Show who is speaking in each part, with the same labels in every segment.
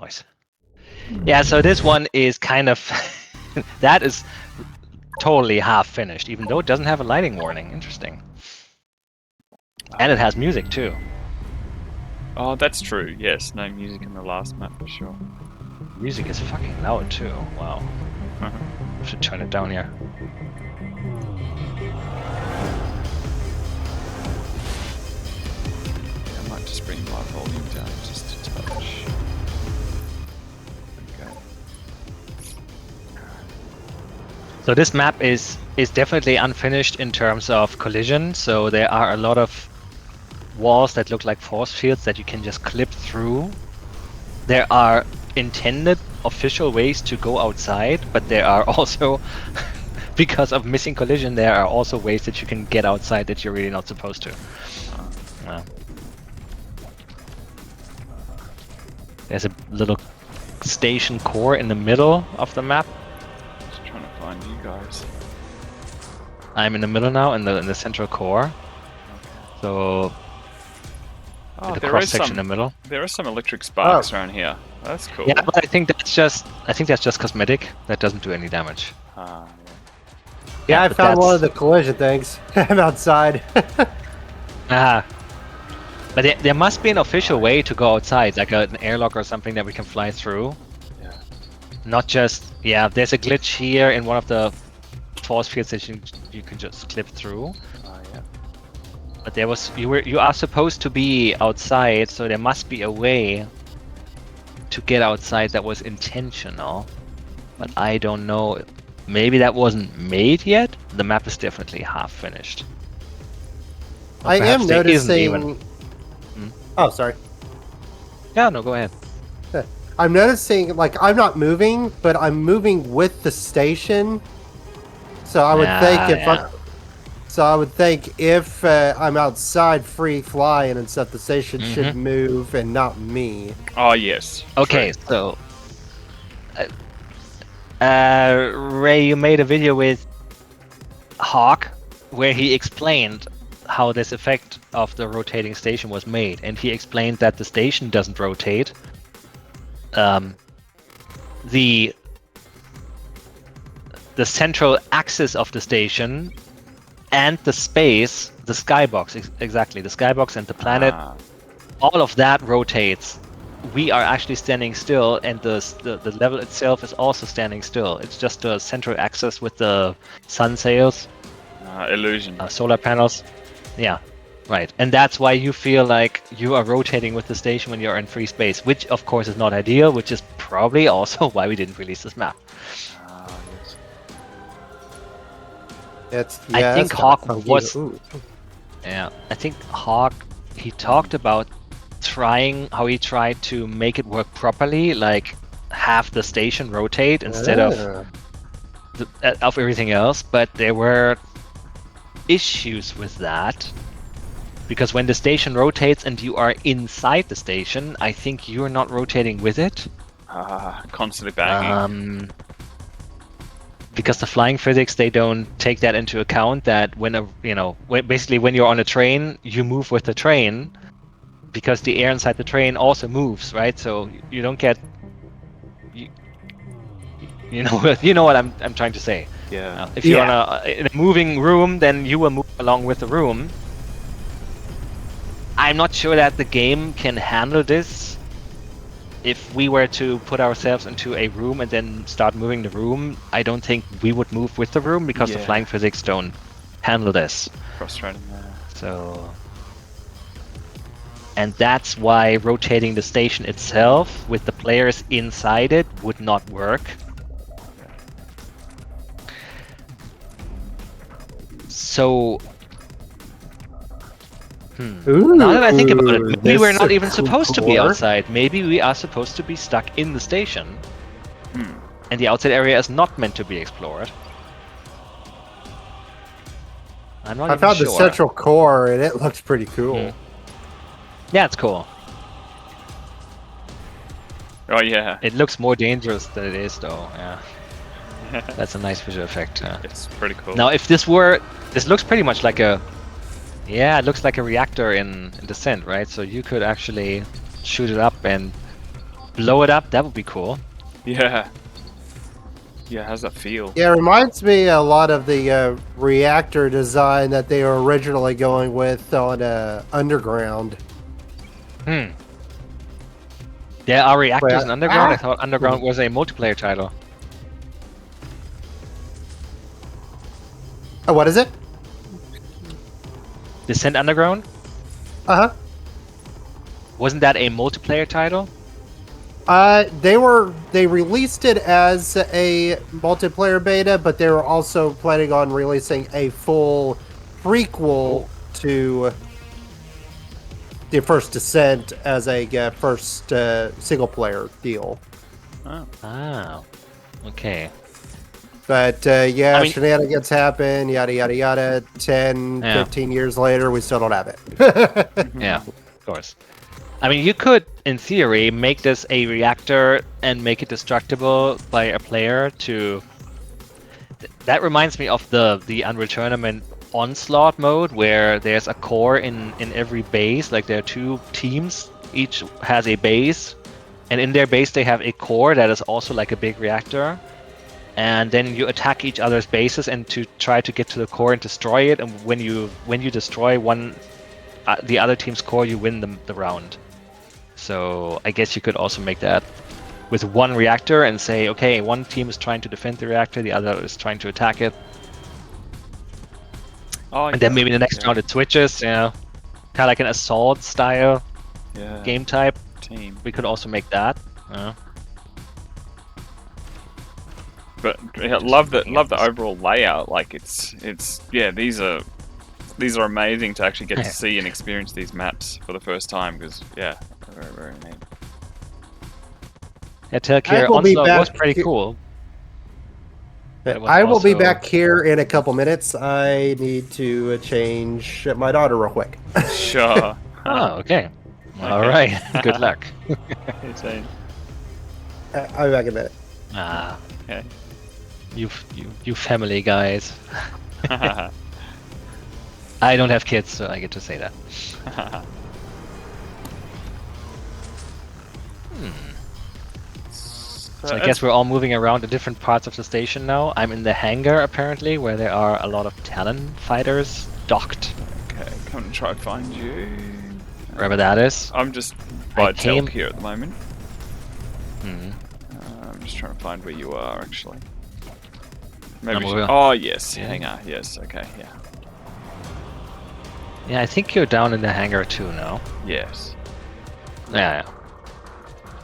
Speaker 1: Nice. Yeah, so this one is kind of that is totally half finished, even though it doesn't have a lighting warning. Interesting. And it has music too.
Speaker 2: Oh, that's true. Yes, no music in the last map for sure.
Speaker 1: Music is fucking loud too. Wow. Should turn it down here.
Speaker 2: I might just bring my volume down just a touch. Okay.
Speaker 1: So this map is definitely unfinished in terms of collision. So there are a lot of walls that look like force fields that you can just clip through. There are intended official ways to go outside, but there are also, because of missing collision, there are also ways that you can get outside that you're really not supposed to. There's a little station core in the middle of the map.
Speaker 2: Just trying to find you guys.
Speaker 1: I'm in the middle now, in the central core. So the cross section in the middle.
Speaker 2: There are some electric sparks around here. That's cool.
Speaker 1: Yeah, but I think that's just cosmetic. That doesn't do any damage.
Speaker 3: Yeah, I found one of the collision things. I'm outside.
Speaker 1: But there must be an official way to go outside, like an airlock or something that we can fly through.
Speaker 2: Yeah.
Speaker 1: Not just there's a glitch here in one of the force fields that you can just clip through.
Speaker 2: Yeah.
Speaker 1: But there was you are supposed to be outside, so there must be a way to get outside that was intentional. But I don't know. Maybe that wasn't made yet. The map is definitely half finished. Or
Speaker 3: I am noticing.
Speaker 1: Even...
Speaker 3: Oh, sorry.
Speaker 1: Yeah, no, go ahead.
Speaker 3: I'm noticing, like, I'm not moving, but I'm moving with the station. So I would think if I'm outside free flying and stuff, the station should move and not me.
Speaker 2: Oh yes.
Speaker 1: Okay, so Ray, you made a video with Hawk where he explained how this effect of the rotating station was made, and he explained that the station doesn't rotate. The central axis of the station and the space, the skybox, exactly, the skybox and the planet, all of that rotates. We are actually standing still, and the level itself is also standing still. It's just the central axis with the sun sails,
Speaker 2: illusion,
Speaker 1: solar panels. Yeah, right. And that's why you feel like you are rotating with the station when you're in free space, which of course is not ideal, which is probably also why we didn't release this map. I think Hawk was. Yeah, I think Hawk. He talked about how he tried to make it work properly, like have the station rotate instead of everything else. But there were issues with that, because when the station rotates and you are inside the station, I think you're not rotating with it.
Speaker 2: Constantly banging.
Speaker 1: Because the flying physics, they don't take that into account, that basically when you're on a train, you move with the train, because the air inside the train also moves, right? So you don't get, you know what I'm trying to say.
Speaker 2: Yeah.
Speaker 1: If you're in a moving room, then you will move along with the room. I'm not sure that the game can handle this. If we were to put ourselves into a room and then start moving the room, I don't think we would move with the room, because the flying physics don't handle this.
Speaker 2: Frustrating.
Speaker 1: So, and that's why rotating the station itself with the players inside it would not work. So, now that I think about it, maybe we're not even supposed to be outside. Maybe we are supposed to be stuck in the station, and the outside area is not meant to be explored. I'm not even sure.
Speaker 3: I found the central core, and it looks pretty cool.
Speaker 1: Yeah, it's cool.
Speaker 2: Oh yeah.
Speaker 1: It looks more dangerous than it is, though. Yeah. That's a nice visual effect.
Speaker 2: It's pretty cool.
Speaker 1: Now, if this looks pretty much like a. Yeah, it looks like a reactor in Descent, right? So you could actually shoot it up and blow it up. That would be cool.
Speaker 2: Yeah. Yeah, how's that feel?
Speaker 3: Yeah, it reminds me a lot of the reactor design that they were originally going with on Underground.
Speaker 1: Hmm. There are reactors
Speaker 3: Well,
Speaker 1: in Underground. I thought Underground was a multiplayer title.
Speaker 3: Oh, what is it?
Speaker 1: Descent Underground?
Speaker 3: Uh-huh.
Speaker 1: Wasn't that a multiplayer title?
Speaker 3: They released it as a multiplayer beta, but they were also planning on releasing a full prequel to the first Descent as a first single player deal.
Speaker 1: Oh, okay.
Speaker 3: But yeah,
Speaker 1: I mean-
Speaker 3: shenanigans happen, yada yada yada. 10,
Speaker 1: Yeah.
Speaker 3: 15 years later, we still don't have it.
Speaker 1: Yeah, of course. I mean, you could, in theory, make this a reactor and make it destructible by a player to... That reminds me of the Unreal Tournament Onslaught mode, where there's a core in every base. Like, there are 2 teams, each has a base, and in their base they have a core that is also like a big reactor. And then you attack each other's bases and to try to get to the core and destroy it. And when you destroy the other team's core, you win the round. So I guess you could also make that with one reactor and say, okay, one team is trying to defend the reactor, the other is trying to attack it.
Speaker 2: Oh,
Speaker 1: And then maybe the next round it switches, kind of like an assault style game type.
Speaker 2: team.
Speaker 1: We could also make that.
Speaker 2: But yeah, love the overall layout. Like it's yeah, these are amazing to actually get to see and experience these maps for the first time, because yeah, very, very neat.
Speaker 1: Yeah, Telkir
Speaker 3: will be
Speaker 1: Onslaught was
Speaker 3: back
Speaker 1: pretty
Speaker 3: here-
Speaker 1: cool. But it was
Speaker 3: I will be
Speaker 1: also-
Speaker 3: back here in a couple minutes. I need to change my daughter real quick.
Speaker 2: Sure.
Speaker 1: Oh, okay. All right. Good luck.
Speaker 2: Insane.
Speaker 3: I'll be back in a minute.
Speaker 1: Ah,
Speaker 2: Okay.
Speaker 1: you family guys. I don't have kids, so I get to say that. So I guess we're all moving around in different parts of the station now. I'm in the hangar, apparently, where there are a lot of Talon fighters docked.
Speaker 2: Okay, come and try to find you.
Speaker 1: Wherever that is.
Speaker 2: I'm just by
Speaker 1: came-
Speaker 2: Telk here at the moment.
Speaker 1: Hmm.
Speaker 2: I'm just trying to find where you are, actually.
Speaker 1: I'm
Speaker 2: Maybe.
Speaker 1: over.
Speaker 2: Oh yes,
Speaker 1: Yeah.
Speaker 2: hangar. Yes. Okay. Yeah.
Speaker 1: Yeah, I think you're down in the hangar too now.
Speaker 2: Yes.
Speaker 1: Yeah.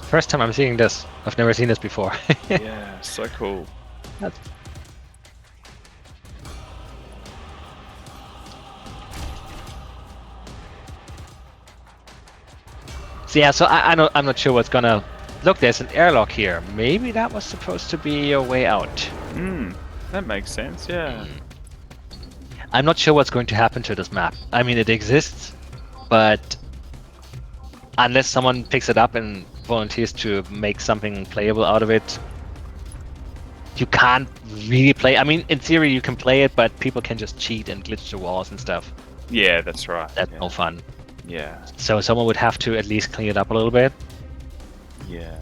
Speaker 1: First time I'm seeing this. I've never seen this before.
Speaker 2: Yeah. So cool.
Speaker 1: So yeah, so I'm not sure what's gonna... Look, there's an airlock here. Maybe that was supposed to be your way out.
Speaker 2: Hmm. That makes sense. Yeah.
Speaker 1: I'm not sure what's going to happen to this map. I mean, it exists, but unless someone picks it up and volunteers to make something playable out of it, you can't really play. I mean, in theory you can play it, but people can just cheat and glitch the walls and stuff.
Speaker 2: Yeah, that's right.
Speaker 1: That's
Speaker 2: yeah.
Speaker 1: no fun.
Speaker 2: Yeah.
Speaker 1: So someone would have to at least clean it up a little bit.
Speaker 2: Yeah.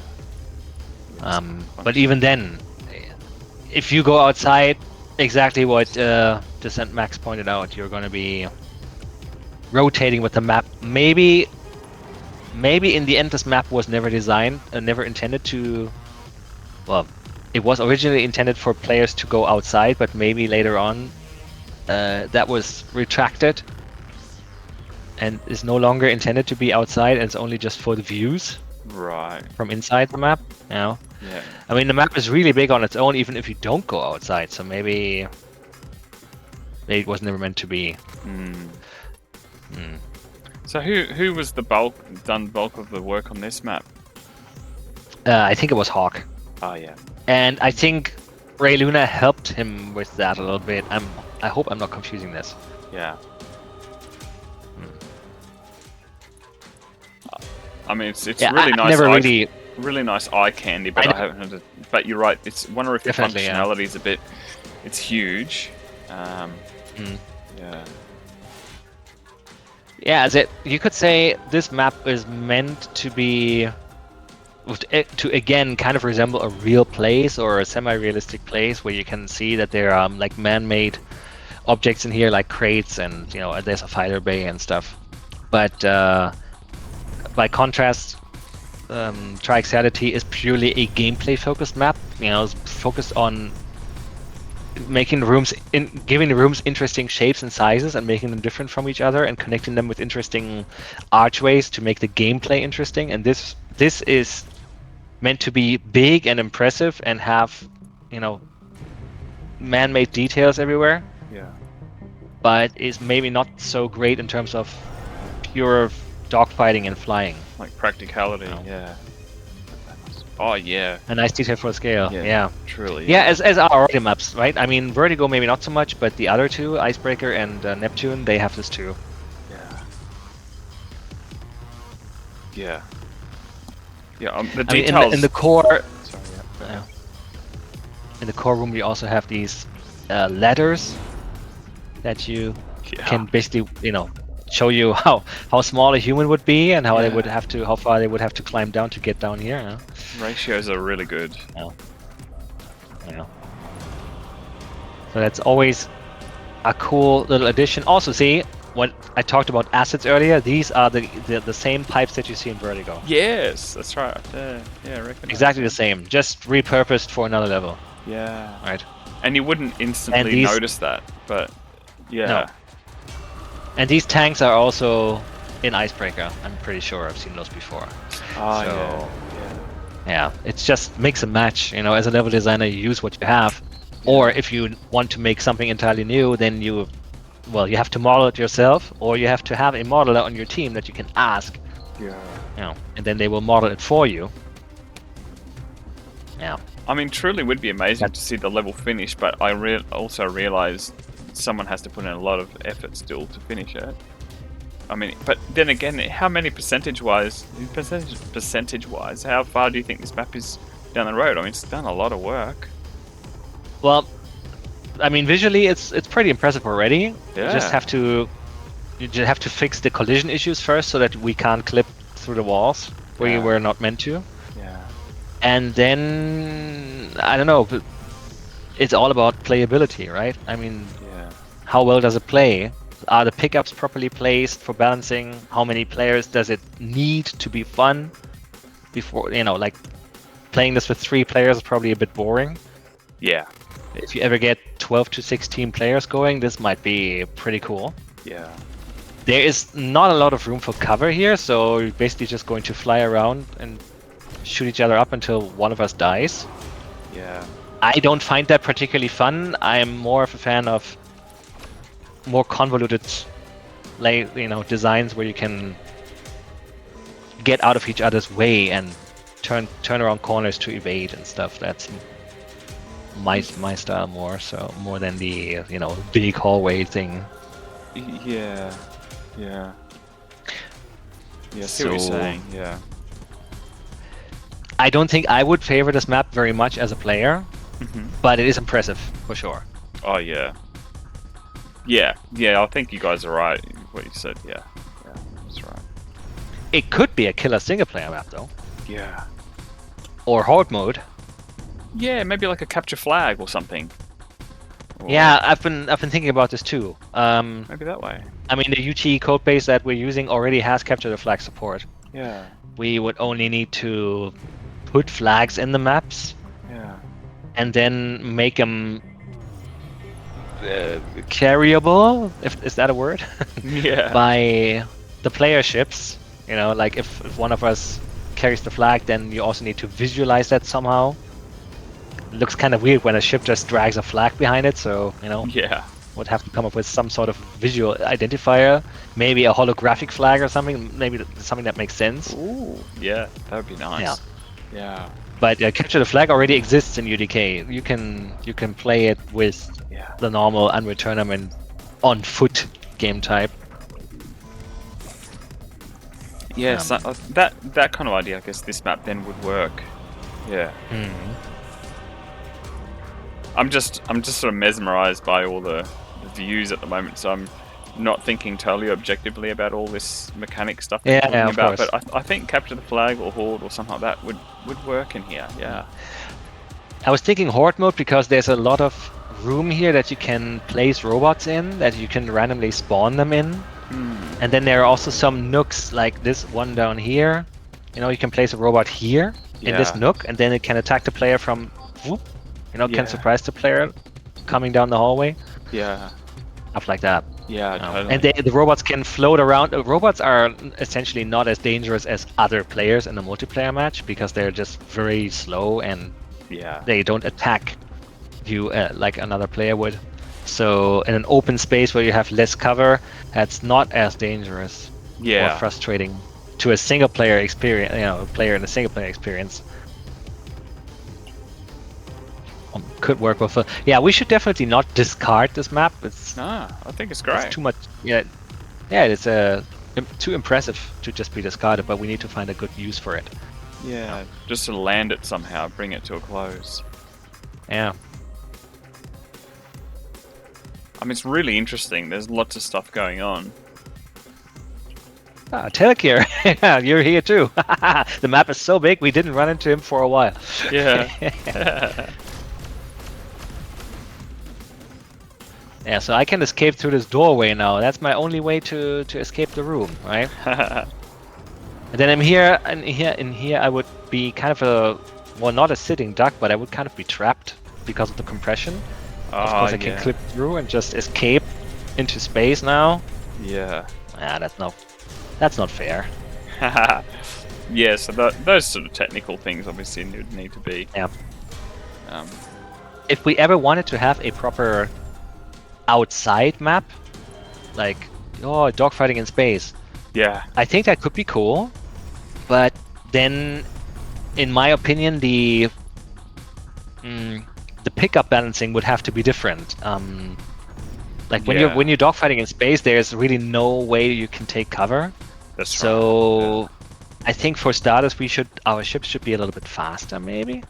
Speaker 1: But even then, if you go outside, exactly what Descent Max pointed out, you're going to be rotating with the map. Maybe in the end this map was never designed and never intended to... Well, it was originally intended for players to go outside, but maybe later on that was retracted and is no longer intended to be outside, and it's only just for the views
Speaker 2: Right.
Speaker 1: from inside the map.
Speaker 2: Yeah.
Speaker 1: I mean, the map is really big on its own, even if you don't go outside. So maybe it was never meant to be.
Speaker 2: So who was the bulk of the work on this map?
Speaker 1: I think it was Hawk,
Speaker 2: Oh yeah.
Speaker 1: and I think Ray Luna helped him with that a little bit. I hope I'm not confusing this.
Speaker 2: Yeah. I mean, it's
Speaker 1: Yeah,
Speaker 2: really
Speaker 1: I
Speaker 2: nice.
Speaker 1: never
Speaker 2: eye,
Speaker 1: really.
Speaker 2: really nice eye candy, but I haven't had it. But you're right. It's wonder if the
Speaker 1: Definitely, yeah.
Speaker 2: functionality is a bit. It's huge. Yeah.
Speaker 1: Yeah, you could say this map is meant to be to again kind of resemble a real place or a semi-realistic place where you can see that there are like man-made objects in here, like crates, and there's a fighter bay and stuff. But by contrast, Triaxiality is purely a gameplay-focused map. It's focused on making the rooms, giving the rooms interesting shapes and sizes, and making them different from each other, and connecting them with interesting archways to make the gameplay interesting. And this is meant to be big and impressive and have, man-made details everywhere.
Speaker 2: Yeah.
Speaker 1: But is maybe not so great in terms of pure dogfighting and flying.
Speaker 2: Like practicality, yeah. Oh yeah.
Speaker 1: A nice detail for scale. Yeah.
Speaker 2: Truly.
Speaker 1: Yeah, as are already maps, right? I mean, Vertigo maybe not so much, but the other two, Icebreaker and Neptune, they have this too.
Speaker 2: Yeah. Yeah. Yeah. The details.
Speaker 1: In the core.
Speaker 2: Sorry.
Speaker 1: Yeah. In the core room, we also have these ladders that you can basically, show you how small a human would be and how how far they would have to climb down to get down here.
Speaker 2: Ratios are really good.
Speaker 1: Yeah. So that's always a cool little addition. Also, see when I talked about assets earlier, these are the same pipes that you see in Vertigo.
Speaker 2: Yes, that's right. Yeah, I reckon.
Speaker 1: Exactly the same, just repurposed for another level.
Speaker 2: Yeah.
Speaker 1: Right.
Speaker 2: And you wouldn't instantly notice that, but yeah.
Speaker 1: No. And these tanks are also in Icebreaker. I'm pretty sure I've seen those before. Yeah, it's just mix and match. As a level designer, you use what you have. Or if you want to make something entirely new, then you have to model it yourself, or you have to have a modeler on your team that you can ask.
Speaker 2: Yeah.
Speaker 1: And then they will model it for you. Yeah.
Speaker 2: I mean, truly would be amazing to see the level finish, but I also realize someone has to put in a lot of effort still to finish it. I mean, but then again, how many percentage-wise, how far do you think this map is down the road? I mean, it's done a lot of work.
Speaker 1: Well, I mean, visually, it's pretty impressive already.
Speaker 2: Yeah.
Speaker 1: You just have to fix the collision issues first, so that we can't clip through the walls where you were not meant to.
Speaker 2: Yeah.
Speaker 1: And then I don't know, but it's all about playability, right? I mean, how well does it play? Are the pickups properly placed for balancing? How many players does it need to be fun? Before, like playing this with 3 players is probably a bit boring.
Speaker 2: Yeah.
Speaker 1: If you ever get 12 to 16 players going, this might be pretty cool.
Speaker 2: Yeah.
Speaker 1: There is not a lot of room for cover here, so you're basically just going to fly around and shoot each other up until one of us dies.
Speaker 2: Yeah.
Speaker 1: I don't find that particularly fun. I'm more of a fan of more convoluted designs where you can get out of each other's way and turn around corners to evade and stuff. That's my style more than the big hallway thing.
Speaker 2: Yeah. I see what you're saying. Yeah.
Speaker 1: I don't think I would favor this map very much as a player, but it is impressive for sure.
Speaker 2: Oh yeah. Yeah, I think you guys are right. What you said, yeah, that's right.
Speaker 1: It could be a killer single-player map, though.
Speaker 2: Yeah.
Speaker 1: Or horde mode.
Speaker 2: Yeah, maybe like a capture flag or something. Or...
Speaker 1: Yeah, I've been thinking about this too.
Speaker 2: Maybe that way.
Speaker 1: I mean, the UT codebase that we're using already has capture the flag support.
Speaker 2: Yeah.
Speaker 1: We would only need to put flags in the maps.
Speaker 2: Yeah.
Speaker 1: And then make them carryable, is that a word?
Speaker 2: Yeah.
Speaker 1: By the player ships. Like if one of us carries the flag, then you also need to visualize that somehow. It looks kind of weird when a ship just drags a flag behind it, so
Speaker 2: Yeah.
Speaker 1: would have to come up with some sort of visual identifier, maybe a holographic flag or something, maybe something that makes sense.
Speaker 2: Ooh, yeah, that would be nice. Yeah.
Speaker 1: But capture the flag already exists in UDK. You can play it with the normal unreturnament on foot game type.
Speaker 2: Yeah, so that kind of idea, I guess this map then would work. Yeah. I'm just sort of mesmerized by all the views at the moment. So I'm not thinking totally objectively about all this mechanic stuff that
Speaker 1: Yeah,
Speaker 2: you're talking
Speaker 1: yeah, of
Speaker 2: about,
Speaker 1: course.
Speaker 2: but I think capture the flag or hoard or something like that would work in here. Yeah.
Speaker 1: I was thinking horde mode because there's a lot of room here that you can place robots in, that you can randomly spawn them in. And then there are also some nooks like this one down here. You know, you can place a robot here in this nook, and then it can attack the player from whoop. You know, can surprise the player coming down the hallway.
Speaker 2: Yeah.
Speaker 1: Stuff like that.
Speaker 2: Yeah, totally.
Speaker 1: And the robots can float around. Robots are essentially not as dangerous as other players in a multiplayer match because they're just very slow and they don't attack you like another player would. So in an open space where you have less cover, that's not as dangerous or frustrating to a single player experience. You know, a player in a single player experience. Could work with. Yeah, we should definitely not discard this map.
Speaker 2: I think it's great.
Speaker 1: It's too much. Yeah, it's too impressive to just be discarded. But we need to find a good use for it.
Speaker 2: Yeah, just to land it somehow, bring it to a close.
Speaker 1: Yeah.
Speaker 2: I mean, it's really interesting. There's lots of stuff going on.
Speaker 1: Telekir, yeah, you're here too. The map is so big, we didn't run into him for a while.
Speaker 2: Yeah.
Speaker 1: Yeah, so I can escape through this doorway now. That's my only way to escape the room, right? And then I'm here, and here I would be kind of well, not a sitting duck, but I would kind of be trapped because of the compression. Of course, I can clip through and just escape into space now.
Speaker 2: Yeah.
Speaker 1: That's not fair.
Speaker 2: Yeah, so those sort of technical things obviously need to be.
Speaker 1: Yeah. If we ever wanted to have a proper outside map, like dogfighting in space, I think that could be cool. But then, in my opinion, the pickup balancing would have to be different. Like when you're dogfighting in space, there's really no way you can take cover.
Speaker 2: That's
Speaker 1: so I think for starters, our ships should be a little bit faster, maybe,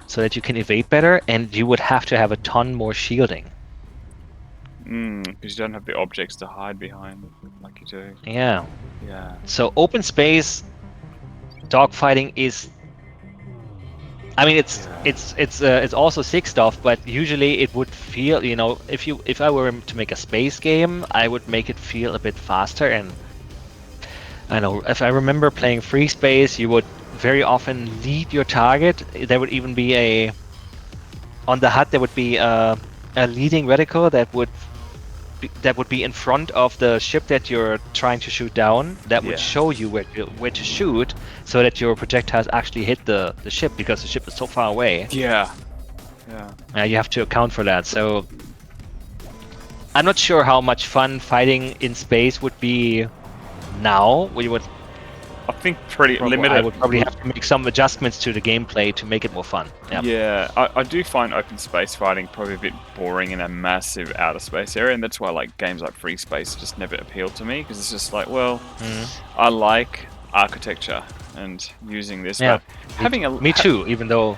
Speaker 1: so that you can evade better, and you would have to have a ton more shielding.
Speaker 2: Because you don't have the objects to hide behind like you do.
Speaker 1: Yeah.
Speaker 2: Yeah.
Speaker 1: So open space dogfighting is. I mean, it's also sick stuff, but usually it would feel, you know, if I were to make a space game, I would make it feel a bit faster. And I know if I remember playing Free Space, you would very often lead your target. There would even be on the HUD there would be a leading reticle that would be in front of the ship that you're trying to shoot down. That would show you where to shoot, so that your projectiles actually hit the ship, because the ship is so far away.
Speaker 2: Yeah.
Speaker 1: You have to account for that. So I'm not sure how much fun fighting in space would be now.
Speaker 2: I think pretty limited.
Speaker 1: I would probably have to make some adjustments to the gameplay to make it more fun.
Speaker 2: Yeah, I do find open space fighting probably a bit boring in a massive outer space area, and that's why like games like Free Space just never appealed to me, because it's just like, well, I like architecture and using this, but having
Speaker 1: me too. Even though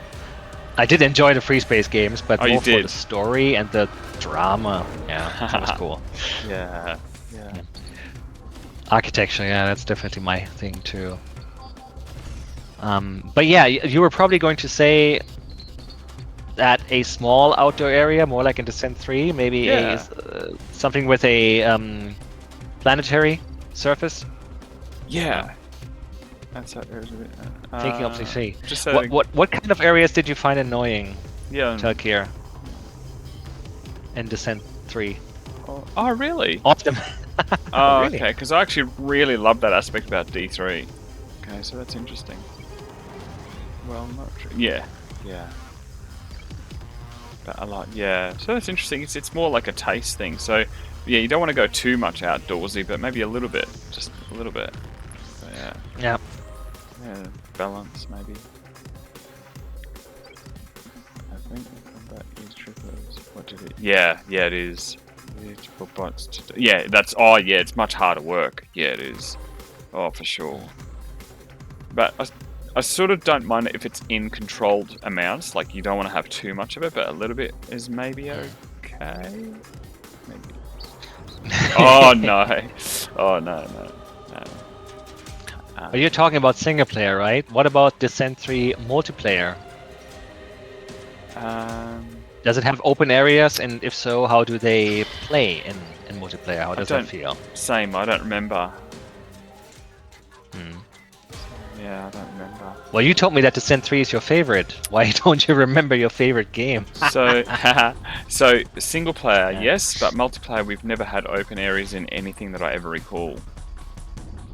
Speaker 1: I did enjoy the Free Space games, but more for the story and the drama. Yeah, that was cool.
Speaker 2: Yeah.
Speaker 1: Architecture, that's definitely my thing too. But yeah, you were probably going to say that a small outdoor area, more like in Descent 3, maybe something with a planetary surface.
Speaker 2: Yeah. That's a bit.
Speaker 1: Thinking of the sea.
Speaker 2: Just
Speaker 1: what kind of areas did you find annoying?
Speaker 2: Yeah.
Speaker 1: Telekir. In Descent 3.
Speaker 2: Oh, really?
Speaker 1: Awesome.
Speaker 2: Oh,
Speaker 1: really?
Speaker 2: Okay, because I actually really love that aspect about D3. Okay, so that's interesting. Well, not true. Yeah. But I like, so that's interesting. It's more like a taste thing. So, yeah, you don't want to go too much outdoorsy, but maybe a little bit. Just a little bit. But
Speaker 1: Yeah.
Speaker 2: Balance, maybe. I think combat is trippers. What did it? Yeah, it is. That's it's much harder work. Yeah, it is. Oh, for sure. But I sort of don't mind it if it's in controlled amounts. Like, you don't want to have too much of it, but a little bit is maybe okay. Maybe. Oh no! Oh no!
Speaker 1: But you're talking about single player, right? What about Descent 3 multiplayer? Does it have open areas, and if so, how do they play in multiplayer? How does that feel?
Speaker 2: Same, I don't remember.
Speaker 1: Hmm.
Speaker 2: Yeah, I don't remember.
Speaker 1: Well, you told me that Descent 3 is your favorite. Why don't you remember your favorite game?
Speaker 2: So, so single player,
Speaker 1: Yeah.
Speaker 2: yes, but multiplayer, we've never had open areas in anything that I ever recall.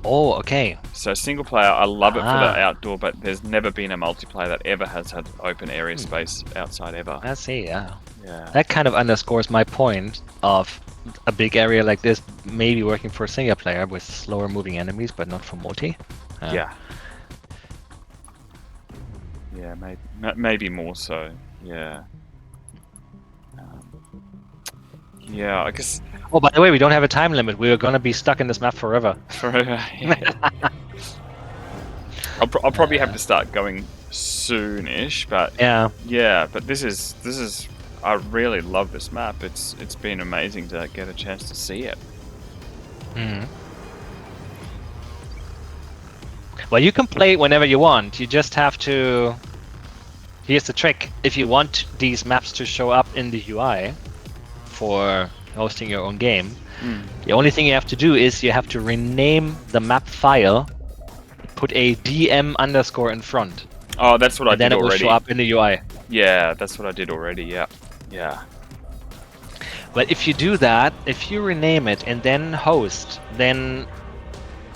Speaker 1: Oh, okay.
Speaker 2: So single player, I love it for the outdoor, but there's never been a multiplayer that ever has had open area space outside ever.
Speaker 1: I see, yeah.
Speaker 2: Yeah.
Speaker 1: That kind of underscores my point of a big area like this maybe working for a single player with slower moving enemies, but not for multi.
Speaker 2: Yeah. Yeah, maybe more so. Yeah. Yeah, I guess.
Speaker 1: Oh, by the way, we don't have a time limit. We're gonna be stuck in this map forever.
Speaker 2: Forever. Yeah. I'll probably have to start going soonish, but
Speaker 1: yeah.
Speaker 2: But this is. I really love this map. It's been amazing to get a chance to see it.
Speaker 1: Mm-hmm. Well, you can play it whenever you want. You just have to. Here's the trick: if you want these maps to show up in the UI for hosting your own game, the only thing you have to do is you have to rename the map file, put a DM underscore in front.
Speaker 2: Oh, that's what I did already.
Speaker 1: And then it will show up in the UI.
Speaker 2: Yeah, that's what I did already. Yeah.
Speaker 1: But if you do that, if you rename it and then host, then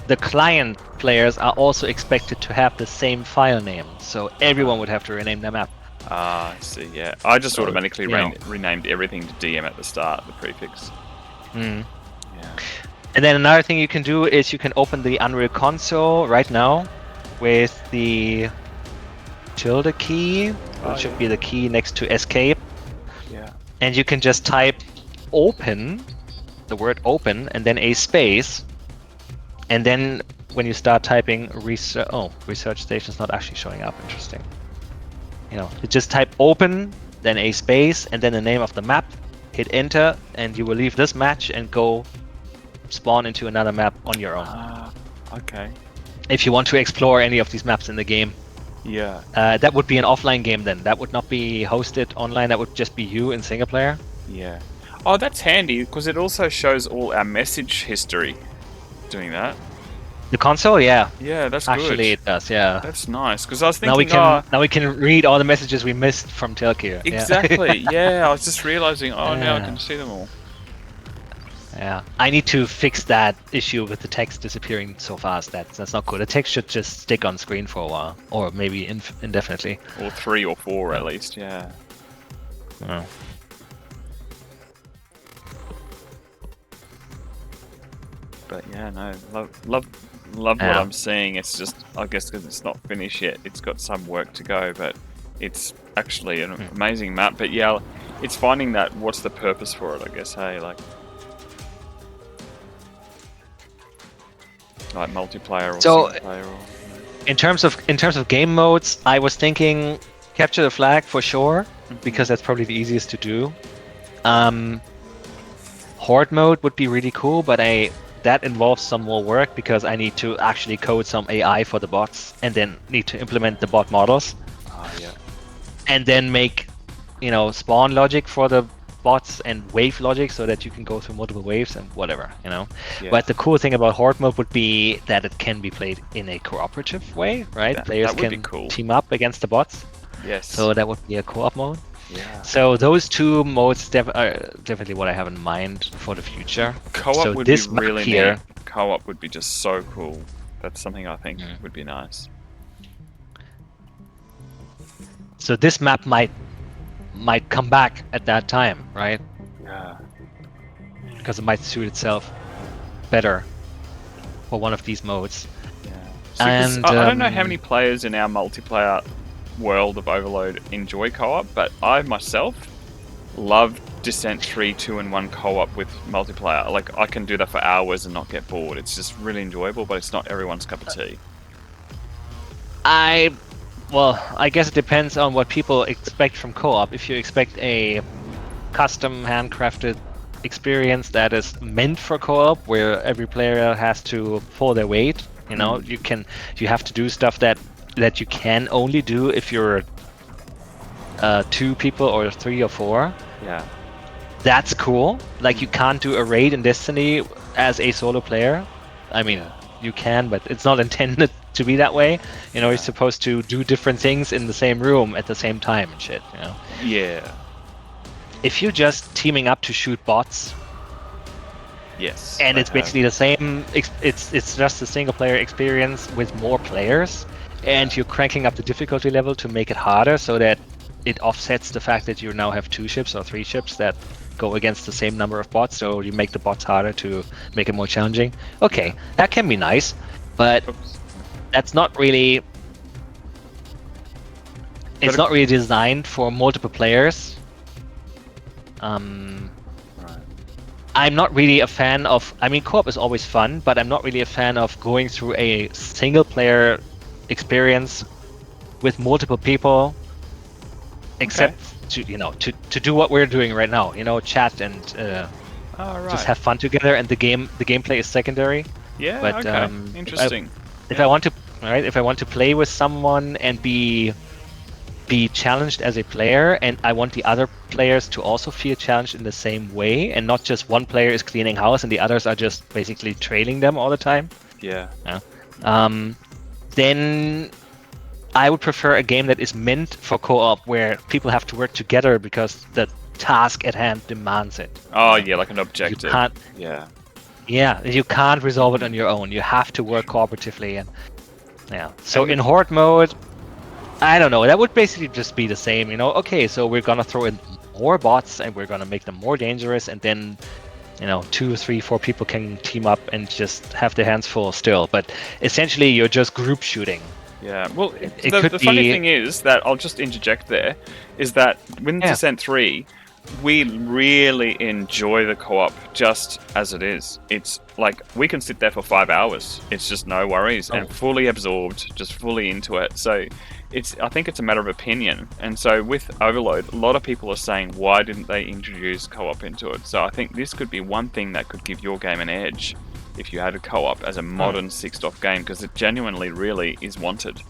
Speaker 1: the client players are also expected to have the same file name. So everyone would have to rename their map.
Speaker 2: I see, yeah. I just automatically renamed everything to DM at the start, the prefix.
Speaker 1: Yeah. And then another thing you can do is you can open the Unreal Console right now with the tilde key, which should be the key next to escape.
Speaker 2: Yeah.
Speaker 1: And you can just type open, the word open, and then a space. And then when you start typing research station is not actually showing up. Interesting. You just type open, then a space, and then the name of the map. Hit enter, and you will leave this match and go spawn into another map on your own.
Speaker 2: Okay.
Speaker 1: If you want to explore any of these maps in the game.
Speaker 2: Yeah.
Speaker 1: That would be an offline game then. That would not be hosted online. That would just be you in single player.
Speaker 2: Yeah. Oh, that's handy because it also shows all our message history. Doing that.
Speaker 1: The console, yeah.
Speaker 2: Yeah, that's
Speaker 1: actually
Speaker 2: good.
Speaker 1: It does, yeah.
Speaker 2: That's nice because I was thinking
Speaker 1: now we can read all the messages we missed from Telkir.
Speaker 2: Exactly. Yeah, I was just realizing. Oh, now I can see them all.
Speaker 1: Yeah, I need to fix that issue with the text disappearing so fast. That's not good. The text should just stick on screen for a while, or maybe indefinitely.
Speaker 2: Or 3 or 4 at least. Yeah.
Speaker 1: Oh.
Speaker 2: But yeah, no, love what I'm seeing. It's just, I guess, because it's not finished yet. It's got some work to go, but it's actually an amazing map. But yeah, it's finding that what's the purpose for it. I guess, hey, like multiplayer or single player. Or,
Speaker 1: in terms of game modes, I was thinking capture the flag for sure, because that's probably the easiest to do. Hoard mode would be really cool, but that involves some more work because I need to actually code some AI for the bots and then need to implement the bot models.
Speaker 2: Yeah.
Speaker 1: And then make, spawn logic for the bots and wave logic so that you can go through multiple waves and whatever,
Speaker 2: Yeah.
Speaker 1: But the cool thing about Horde mode would be that it can be played in a cooperative way, right? Players
Speaker 2: that would
Speaker 1: can
Speaker 2: be cool.
Speaker 1: team up against the bots.
Speaker 2: Yes.
Speaker 1: So that would be a co-op mode.
Speaker 2: Yeah.
Speaker 1: So those two modes are definitely what I have in mind for the future.
Speaker 2: Co-op would be really neat. Co-op would be just so cool. That's something I think would be nice.
Speaker 1: So this map might come back at that time, right?
Speaker 2: Yeah.
Speaker 1: Because it might suit itself better for one of these modes.
Speaker 2: Yeah.
Speaker 1: And
Speaker 2: I don't know how many players in our multiplayer world of Overload enjoy co-op, but I myself love Descent 3 2-in-1 co-op with multiplayer. Like, I can do that for hours and not get bored. It's just really enjoyable, but it's not everyone's cup of tea.
Speaker 1: I guess it depends on what people expect from co-op. If you expect a custom handcrafted experience that is meant for co-op, where every player has to pull their weight. You know, you have to do stuff that you can only do if you're 2 people or 3 or 4.
Speaker 2: Yeah.
Speaker 1: That's cool. Like, you can't do a raid in Destiny as a solo player. I mean, you can, but it's not intended to be that way. You know, you're supposed to do different things in the same room at the same time and shit, you know?
Speaker 2: Yeah.
Speaker 1: If you're just teaming up to shoot bots,
Speaker 2: yes,
Speaker 1: and it's basically the same, it's just a single player experience with more players, and you're cranking up the difficulty level to make it harder so that it offsets the fact that you now have 2 ships or 3 ships that go against the same number of bots, so you make the bots harder to make it more challenging. Okay, that can be nice, but that's not really... It's not really designed for multiple players. I'm not really a fan of... I mean, co-op is always fun, but I'm not really a fan of going through a single-player experience with multiple people, except to, you know, to do what we're doing right now. You know, chat and just have fun together, and the gameplay is secondary.
Speaker 2: Yeah.
Speaker 1: But
Speaker 2: interesting.
Speaker 1: If I want to play with someone and be challenged as a player, and I want the other players to also feel challenged in the same way, and not just one player is cleaning house and the others are just basically trailing them all the time.
Speaker 2: Yeah.
Speaker 1: Then I would prefer a game that is meant for co-op, where people have to work together because the task at hand demands it.
Speaker 2: Oh, yeah, like an objective.
Speaker 1: You can't, you can't resolve it on your own. You have to work cooperatively, and So in horde mode, I don't know. That would basically just be the same, you know. Okay, so we're gonna throw in more bots and we're gonna make them more dangerous, and then, you know, 2, 3, 4 people can team up and just have their hands full still. But essentially, you're just group shooting.
Speaker 2: Yeah. Well, the funny thing is that I'll just interject there, is that with Descent 3, we really enjoy the co-op just as it is. It's like we can sit there for 5 hours. It's just no worries and fully absorbed, just fully into it. So I think it's a matter of opinion. And so with Overload, a lot of people are saying, why didn't they introduce co-op into it? So I think this could be one thing that could give your game an edge if you had a co-op as a modern 6-DoF game, because it genuinely really is wanted.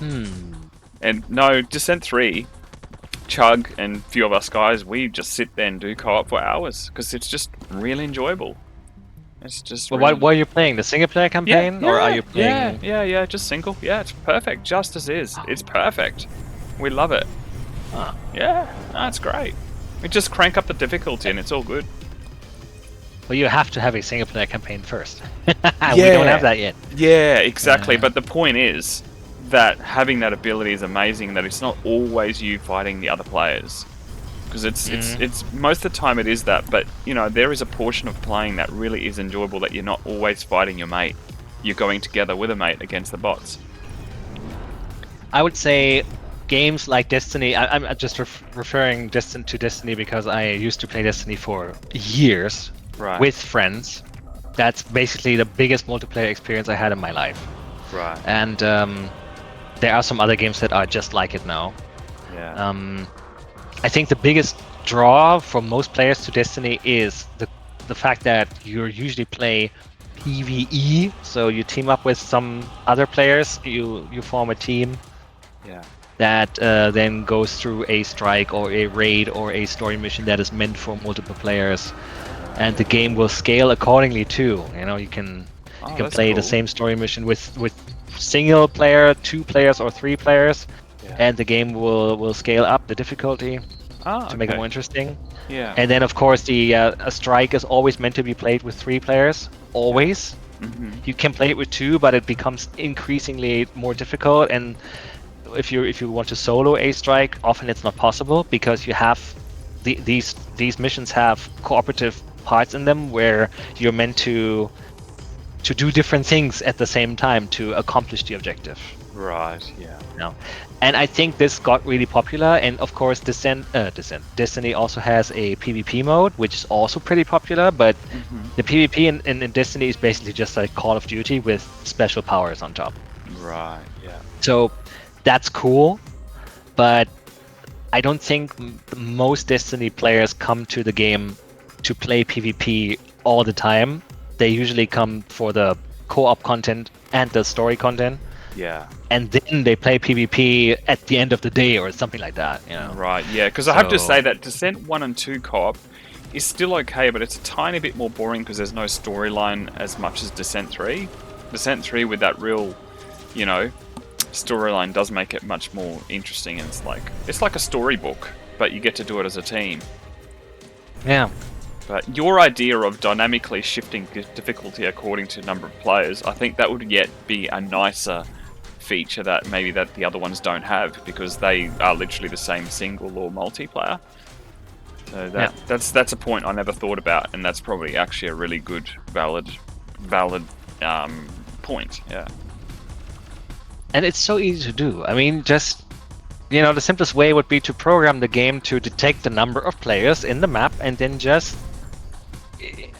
Speaker 2: And no, Descent 3, Chug and a few of us guys, we just sit there and do co-op for hours because it's just really enjoyable. It's just.
Speaker 1: Well, what are you playing? The single player campaign, or are you playing?
Speaker 2: Yeah, just single. Yeah, it's perfect, just as is. It's perfect. We love it. Yeah, that's great. We just crank up the difficulty and it's all good.
Speaker 1: Well, you have to have a single player campaign first. We don't have that yet. Yeah,
Speaker 2: exactly. But the point is that having that ability is amazing, that it's not always you fighting the other players, because it's most of the time it is that, but you know, there is a portion of playing that really is enjoyable, that you're not always fighting your mate, you're going together with a mate against the bots.
Speaker 1: I would say games like Destiny, I'm just referring to Destiny because I used to play Destiny for years with friends. That's basically the biggest multiplayer experience I had in my life.
Speaker 2: Right.
Speaker 1: And there are some other games that are just like it now.
Speaker 2: Yeah.
Speaker 1: I think the biggest draw for most players to Destiny is the fact that you usually play PvE, so you team up with some other players, you form a team that then goes through a strike or a raid or a story mission that is meant for multiple players, and the game will scale accordingly too. You know, you can play the same story mission with single player, 2 players, or 3 players, and the game will scale up the difficulty to make it more interesting.
Speaker 2: Yeah.
Speaker 1: And then of course a strike is always meant to be played with 3 players. Always. You can play it with 2, but it becomes increasingly more difficult. And if you want to solo a strike, often it's not possible because you have these missions have cooperative parts in them where you're meant to do different things at the same time to accomplish the objective.
Speaker 2: Right, yeah.
Speaker 1: No. And I think this got really popular, and of course Destiny also has a PvP mode, which is also pretty popular, but the PvP in Destiny is basically just like Call of Duty with special powers on top.
Speaker 2: Right, yeah.
Speaker 1: So that's cool, but I don't think most Destiny players come to the game to play PvP all the time. They usually come for the co-op content and the story content.
Speaker 2: Yeah.
Speaker 1: And then they play PvP at the end of the day or something like that. You know?
Speaker 2: Right. Yeah. Because I have to say that Descent 1 and 2 co-op is still okay, but it's a tiny bit more boring because there's no storyline as much as Descent 3. Descent 3 with that real, you know, storyline does make it much more interesting. And it's like a storybook, but you get to do it as a team.
Speaker 1: Yeah.
Speaker 2: But your idea of dynamically shifting difficulty according to number of players, I think that would yet be a nicer feature that maybe that the other ones don't have, because they are literally the same single or multiplayer. So that's a point I never thought about, and that's probably actually a really good, valid point. Yeah.
Speaker 1: And it's so easy to do. I mean, just, you know, the simplest way would be to program the game to detect the number of players in the map and then just,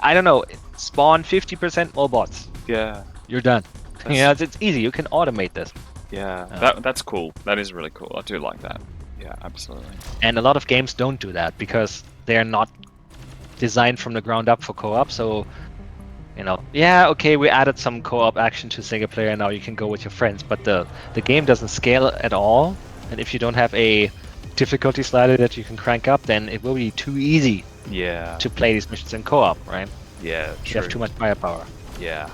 Speaker 1: I don't know, spawn 50% more bots.
Speaker 2: Yeah.
Speaker 1: You're done. Yeah, it's easy. You can automate this.
Speaker 2: Yeah, that's cool. That is really cool. I do like that. Yeah, absolutely.
Speaker 1: And a lot of games don't do that because they're not designed from the ground up for co-op. So, you know, yeah, okay, we added some co-op action to single player, and now you can go with your friends. But the game doesn't scale at all. And if you don't have a difficulty slider that you can crank up, then it will be too easy to play these missions in co-op, right?
Speaker 2: Yeah,
Speaker 1: true. You have too much firepower.
Speaker 2: Yeah.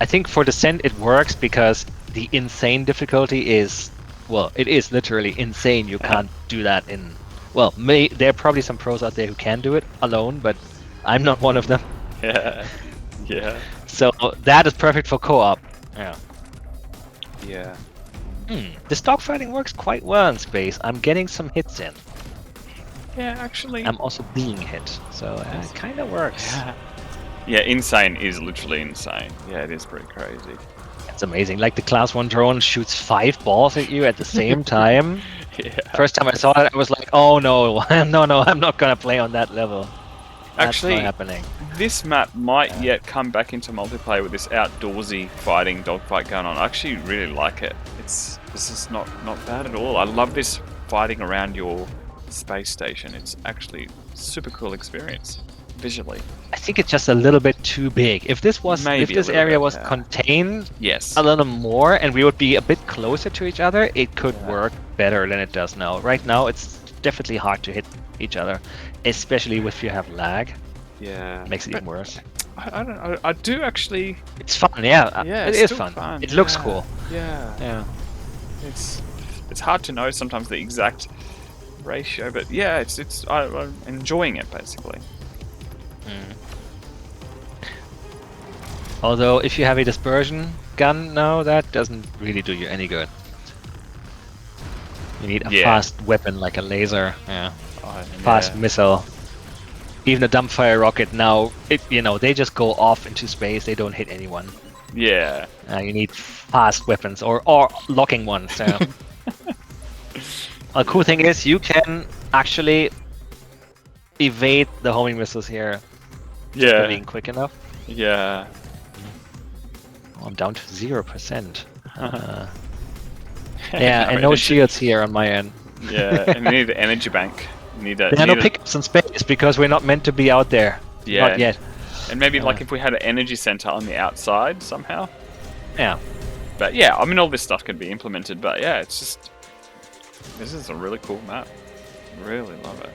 Speaker 1: I think for Descent it works because the insane difficulty is, well, it is literally insane. You can't do that in, well, there are probably some pros out there who can do it alone, but I'm not one of them.
Speaker 2: Yeah. Yeah.
Speaker 1: So that is perfect for co-op. Yeah.
Speaker 2: Yeah.
Speaker 1: The dogfighting works quite well in space. I'm getting some hits in.
Speaker 2: Yeah, actually.
Speaker 1: I'm also being hit, so it kind of works.
Speaker 2: Yeah, insane is literally insane. Yeah, it is pretty crazy.
Speaker 1: It's amazing. Like the Class 1 drone shoots 5 balls at you at the same time.
Speaker 2: Yeah.
Speaker 1: First time I saw it, I was like, oh no, no, I'm not gonna play on that level. That's
Speaker 2: actually
Speaker 1: not happening.
Speaker 2: This map might yet come back into multiplayer with this outdoorsy fighting dogfight going on. I actually really like it. This is not bad at all. I love this fighting around your space station. It's actually a super cool experience visually.
Speaker 1: I think it's just a little bit too big. If this area was contained a little more and we would be a bit closer to each other, it could work better than it does now. Right now it's definitely hard to hit each other, especially if you have lag.
Speaker 2: Yeah.
Speaker 1: Makes it even worse.
Speaker 2: I don't know. I do actually.
Speaker 1: It's fun, yeah.
Speaker 2: Yeah,
Speaker 1: it is fun. It looks cool.
Speaker 2: Yeah.
Speaker 1: Yeah.
Speaker 2: It's hard to know sometimes the exact ratio, but yeah, I'm enjoying it basically.
Speaker 1: Although if you have a dispersion gun now, that doesn't really do you any good. You need a fast weapon like a laser, fast missile. Even a dumbfire rocket now, they just go off into space. They don't hit anyone.
Speaker 2: Yeah.
Speaker 1: You need fast weapons or locking ones. So. A cool thing is you can actually evade the homing missiles here. Just by being quick enough.
Speaker 2: Yeah.
Speaker 1: Oh, I'm down to 0%. Yeah, and no shields here on my end.
Speaker 2: Yeah, and you need an energy bank.
Speaker 1: There are no pickups in space because we're not meant to be out there.
Speaker 2: Yeah.
Speaker 1: Not yet.
Speaker 2: And maybe like if we had an energy center on the outside somehow.
Speaker 1: Yeah.
Speaker 2: But yeah, I mean all this stuff can be implemented, but yeah, it's just... This is a really cool map. Really love it.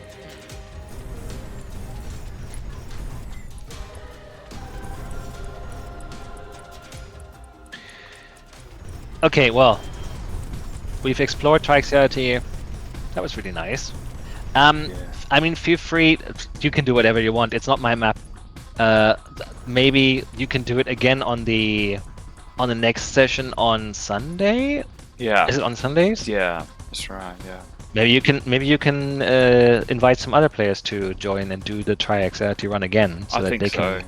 Speaker 1: Okay, well, we've explored Triaxiality. That was really nice. I mean, feel free. You can do whatever you want. It's not my map. Maybe you can do it again on the next session on Sunday.
Speaker 2: Yeah.
Speaker 1: Is it on Sundays?
Speaker 2: Yeah, that's right. Yeah.
Speaker 1: Maybe you can invite some other players to join and do the Triaxiality run again, so that they can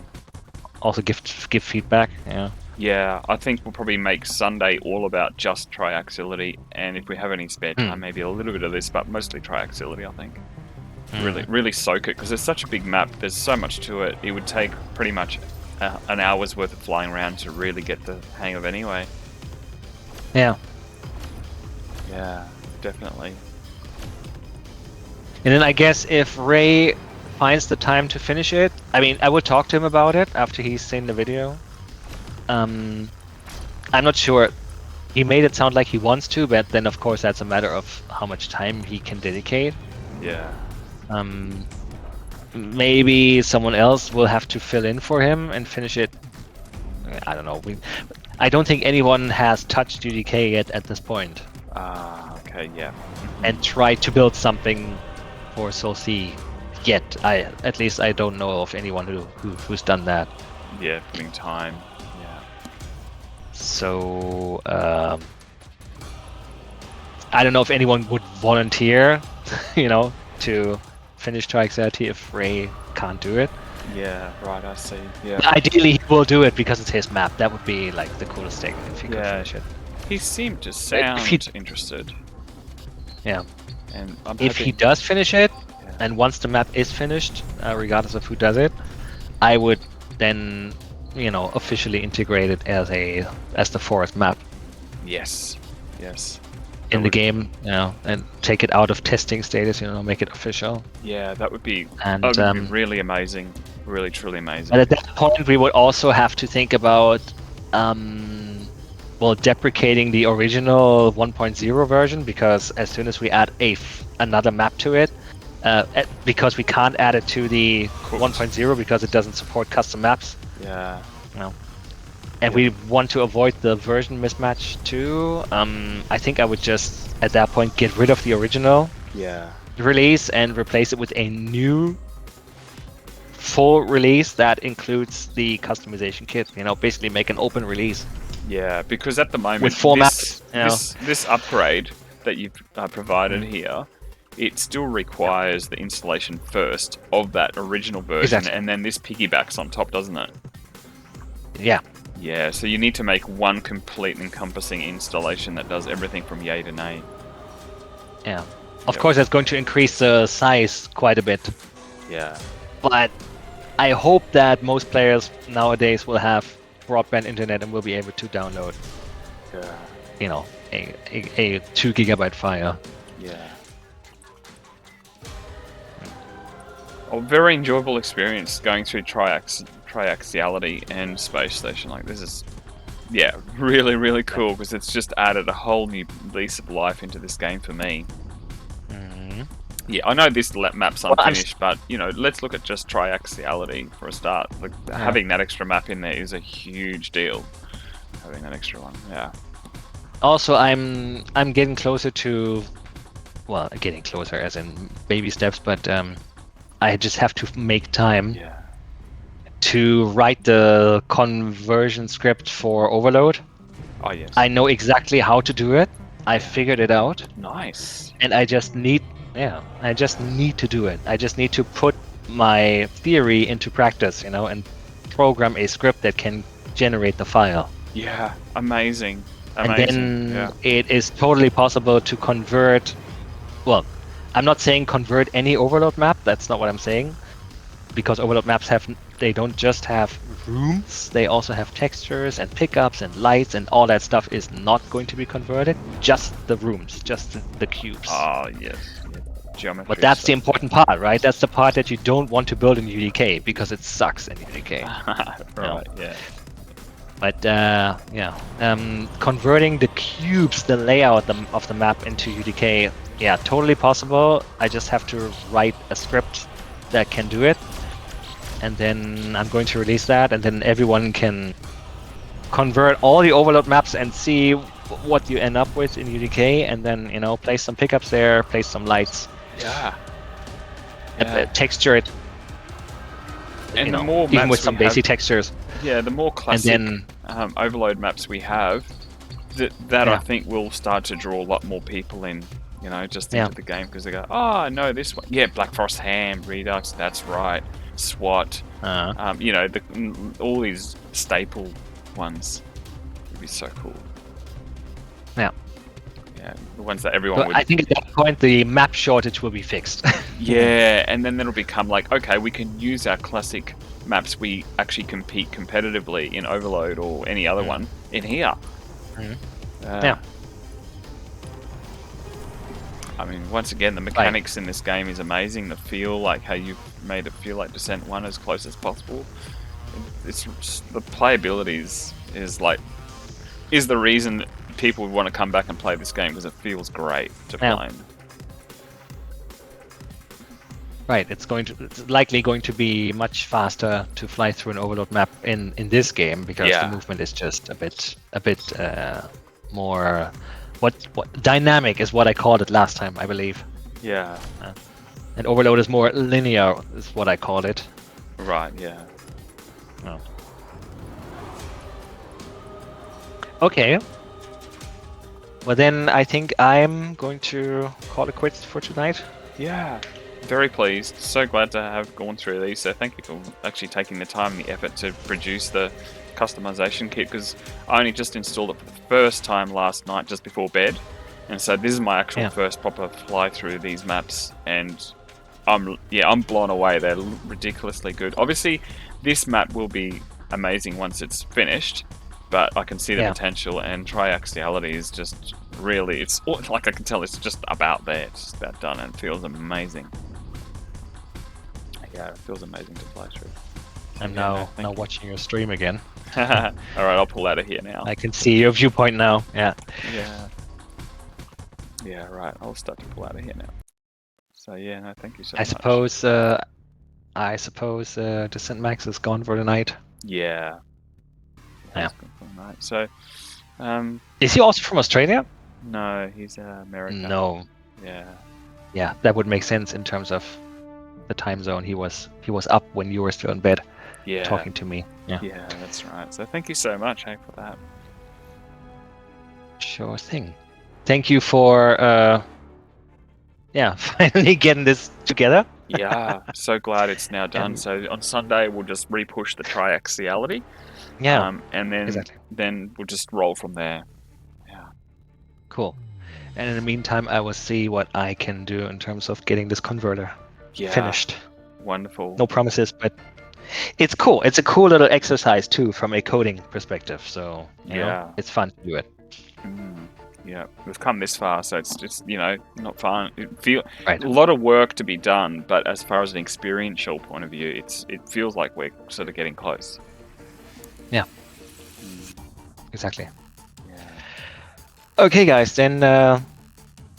Speaker 1: also give feedback. Yeah.
Speaker 2: Yeah, I think we'll probably make Sunday all about just Triaxiality, and if we have any spare time, maybe a little bit of this, but mostly Triaxiality, I think. Really soak it, because it's such a big map, there's so much to it, it would take pretty much an hour's worth of flying around to really get the hang of anyway.
Speaker 1: Yeah.
Speaker 2: Yeah, Yeah, definitely.
Speaker 1: And then I guess if Ray finds the time to finish it, I mean, I will talk to him about it after he's seen the video. I'm not sure. He made it sound like he wants to, but then of course that's a matter of how much time he can dedicate.
Speaker 2: Yeah.
Speaker 1: Maybe someone else will have to fill in for him and finish it. I don't know. I don't think anyone has touched UDK yet at this point.
Speaker 2: Okay, yeah.
Speaker 1: And tried to build something for SolC yet. At least I don't know of anyone who's done that.
Speaker 2: Yeah, putting time. Yeah.
Speaker 1: So I don't know if anyone would volunteer, to finish Triaxality if Ray can't do it.
Speaker 2: Yeah, right, I see. Yeah.
Speaker 1: Ideally, he will do it because it's his map. That would be like the coolest thing if he could finish it.
Speaker 2: He seemed to sound interested.
Speaker 1: Yeah.
Speaker 2: And I'm
Speaker 1: if he does finish it, and once the map is finished, regardless of who does it, I would then, officially integrate it as the forest map.
Speaker 2: Yes. Yes.
Speaker 1: In the game, and take it out of testing status, make it official.
Speaker 2: Yeah, that would be really amazing, really truly amazing.
Speaker 1: And at that point, we would also have to think about, deprecating the original 1.0 version, because as soon as we add another map to it, because we can't add it to the 1.0 because it doesn't support custom maps.
Speaker 2: Yeah.
Speaker 1: And we want to avoid the version mismatch too. I think I would just, at that point, get rid of the original release and replace it with a new full release that includes the customization kit. Basically make an open release.
Speaker 2: Yeah, because at the moment,
Speaker 1: with formats,
Speaker 2: this upgrade that you've provided here, it still requires the installation first of that original version, and then this piggybacks on top, doesn't it?
Speaker 1: Yeah.
Speaker 2: Yeah, so you need to make one complete encompassing installation that does everything from yay to nay.
Speaker 1: Yeah. Of course, that's going to increase the size quite a bit.
Speaker 2: Yeah.
Speaker 1: But I hope that most players nowadays will have broadband internet and will be able to download, a 2 GB file.
Speaker 2: Yeah. A very enjoyable experience going through Triaxiality and Space Station. Like, this is, really, really cool, because it's just added a whole new lease of life into this game for me. Yeah, I know this map's unfinished, but, let's look at just Triaxiality for a start. Like, having that extra map in there is a huge deal. Having that extra one, yeah.
Speaker 1: Also, I'm getting closer to, getting closer as in baby steps, but I just have to make time to write the conversion script for Overload.
Speaker 2: Oh, yes.
Speaker 1: I know exactly how to do it. I figured it out.
Speaker 2: Nice.
Speaker 1: And I just need to do it. I just need to put my theory into practice, and program a script that can generate the file.
Speaker 2: Yeah, amazing.
Speaker 1: And then it is totally possible to convert. Well, I'm not saying convert any Overload map. That's not what I'm saying. Because Overload maps they don't just have rooms, they also have textures and pickups and lights, and all that stuff is not going to be converted. Just the rooms, just the cubes.
Speaker 2: Oh, yes. Geometry
Speaker 1: but that's the important part, right? That's the part that you don't want to build in UDK, because it sucks in UDK.
Speaker 2: Right, yeah.
Speaker 1: But converting the cubes, the layout of the map into UDK, totally possible. I just have to write a script that can do it, and then I'm going to release that, and then everyone can convert all the Overload maps and see what you end up with in UDK, and then place some pickups there, place some lights, and texture it,
Speaker 2: and the more
Speaker 1: even
Speaker 2: maps
Speaker 1: with some basic textures.
Speaker 2: Yeah, the more classic Overload maps we have, that I think will start to draw a lot more people in. Just into the game, because they go, oh, I know this one. Yeah, Black Forest Ham, Redux, that's right. SWAT. All these staple ones would be so cool.
Speaker 1: Yeah.
Speaker 2: Yeah, the ones that everyone would...
Speaker 1: I think at that point, the map shortage will be fixed.
Speaker 2: Yeah, and then it'll become like, okay, we can use our classic maps we actually compete competitively in Overload or any other one in here. I mean, once again, the mechanics in this game is amazing. The feel, like how you've made it feel like Descent 1 as close as possible. It's just, the playability is the reason that people would want to come back and play this game, because it feels great to play.
Speaker 1: Right, it's likely going to be much faster to fly through an overload map in this game, because the movement is just a bit more what dynamic is what I called it last time, I believe.
Speaker 2: Yeah.
Speaker 1: And overload is more linear, is what I called it.
Speaker 2: Right. Yeah.
Speaker 1: Oh. Okay. Well, then I think I'm going to call it quits for tonight.
Speaker 2: Yeah. Very pleased. So glad to have gone through these. So thank you for actually taking the time and the effort to produce the customization kit, because I only just installed it for the first time last night just before bed. And so this is my actual first proper fly through these maps, and I'm blown away. They're ridiculously good. Obviously, this map will be amazing once it's finished, but I can see the potential, and triaxiality is just really, it's like I can tell it's just about there. It's just about done, and it feels amazing. Yeah, it feels amazing to play through.
Speaker 1: I'm now watching your stream again.
Speaker 2: Alright, I'll pull out of here now.
Speaker 1: I can see your viewpoint now. Yeah.
Speaker 2: Yeah, right. I'll start to pull out of here now. So yeah, no, thank you so much.
Speaker 1: I suppose Descent Max is gone for the night.
Speaker 2: Yeah. So,
Speaker 1: is he also from Australia?
Speaker 2: No, he's American.
Speaker 1: No.
Speaker 2: Yeah.
Speaker 1: Yeah, that would make sense in terms of the time zone. He was up when you were still in bed.
Speaker 2: Yeah.
Speaker 1: Talking to me. Yeah.
Speaker 2: Yeah, that's right. So thank you so much, hey, for that.
Speaker 1: Sure thing. Thank you for finally getting this together.
Speaker 2: Yeah, so glad it's now done. So on Sunday we'll just repush the triaxiality.
Speaker 1: Yeah.
Speaker 2: And then we'll just roll from there. Yeah.
Speaker 1: Cool. And in the meantime, I will see what I can do in terms of getting this converter finished.
Speaker 2: Wonderful.
Speaker 1: No promises, but it's cool. It's a cool little exercise too from a coding perspective. So you know, it's fun to do it.
Speaker 2: Yeah, we've come this far, so it's just not fun. A lot of work to be done, but as far as an experiential point of view, it feels like we're sort of getting close.
Speaker 1: Yeah. Exactly. Yeah. Okay, guys. Then I'm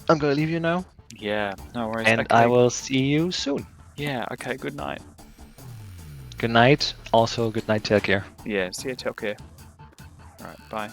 Speaker 1: gonna leave you now.
Speaker 2: Yeah. No worries.
Speaker 1: And I will see you soon.
Speaker 2: Yeah. Okay. Good night.
Speaker 1: Good night. Also, good night, Telcare.
Speaker 2: Yeah. See you, Telcare. All right. Bye.